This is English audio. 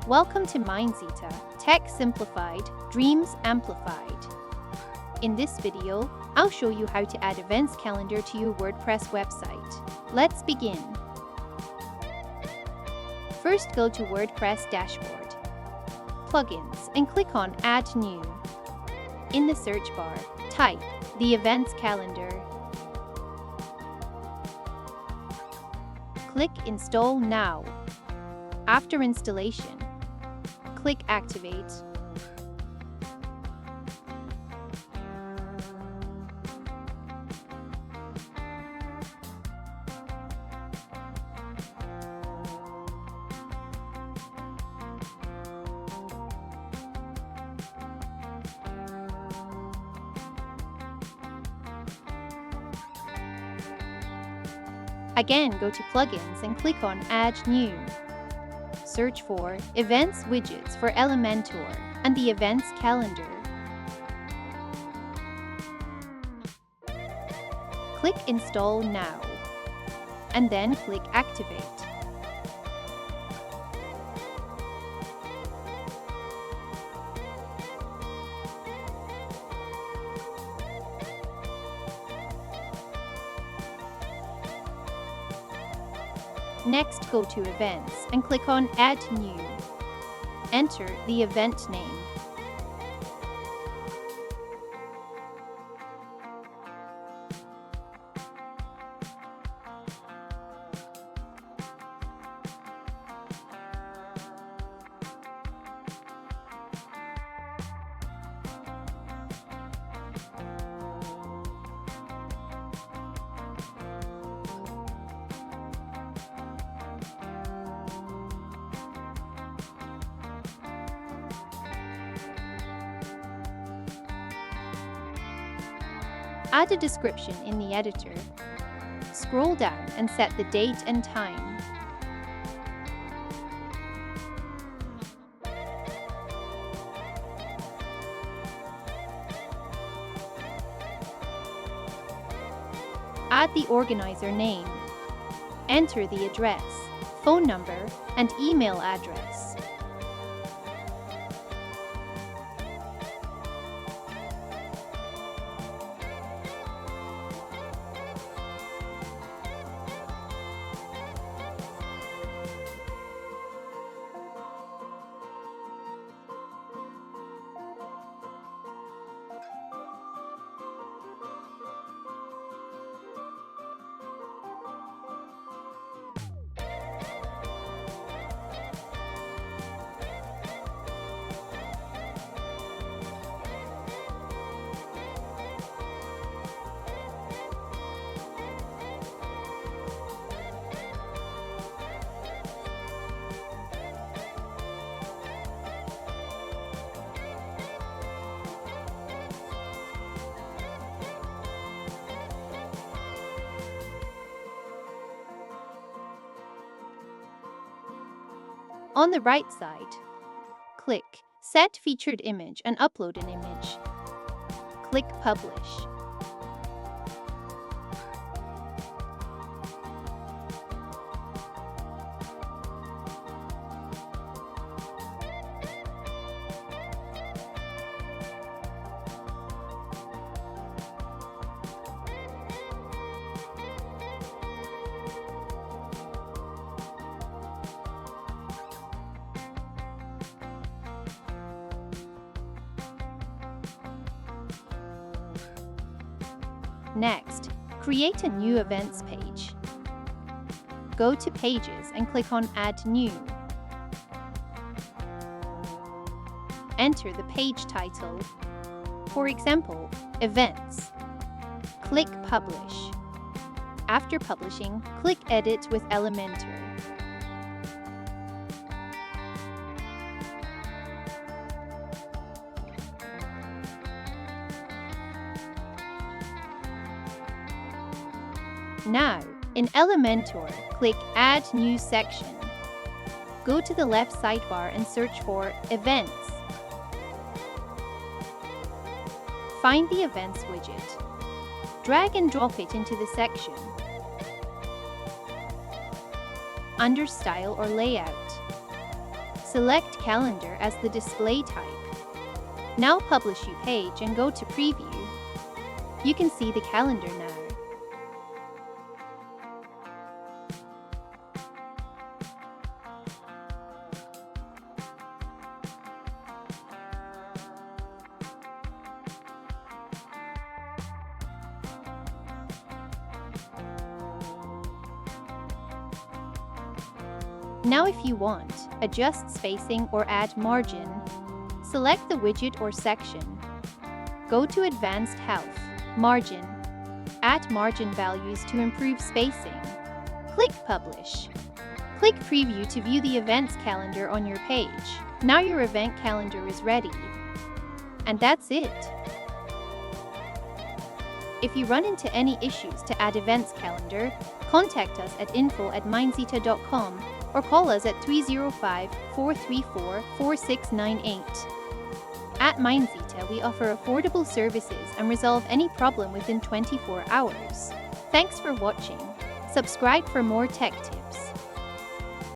Welcome to Mindzita, Tech Simplified, Dreams Amplified. In this video, I'll show you how to add events calendar to your WordPress website. Let's begin. First, go to WordPress dashboard, plugins, and click on Add New. In the search bar, type the events calendar. Click Install Now. After installation, click Activate. Again, go to Plugins and click on Add New. Search for Events Widgets for Elementor and the Events Calendar. Click Install Now, and then click Activate. Next, go to Events and click on Add New. Enter the event name. Add a description in the editor. Scroll down and set the date and time. Add the organizer name. Enter the address, phone number, and email address. On the right side, click Set Featured Image and upload an image. Click Publish. Next, create a new events page. Go to Pages and click on Add New. Enter the page title, for example, Events. Click Publish. After publishing, click Edit with Elementor. Now, in Elementor, click Add New Section. Go to the left sidebar and search for Events. Find the Events widget. Drag and drop it into the section. Under Style or Layout, Select Calendar as the display type. Now publish your page and go to Preview. You can see the calendar now. Now if you want, adjust spacing or add margin. Select the widget or section. Go to Advanced Health, Margin. Add margin values to improve spacing. Click Publish. Click Preview to view the events calendar on your page. Now your event calendar is ready. And that's it. If you run into any issues to add events calendar, contact us at info@mindzita.com or call us at 305-434-4698. At Mindzita, we offer affordable services and resolve any problem within 24 hours. Thanks for watching. Subscribe for more tech tips.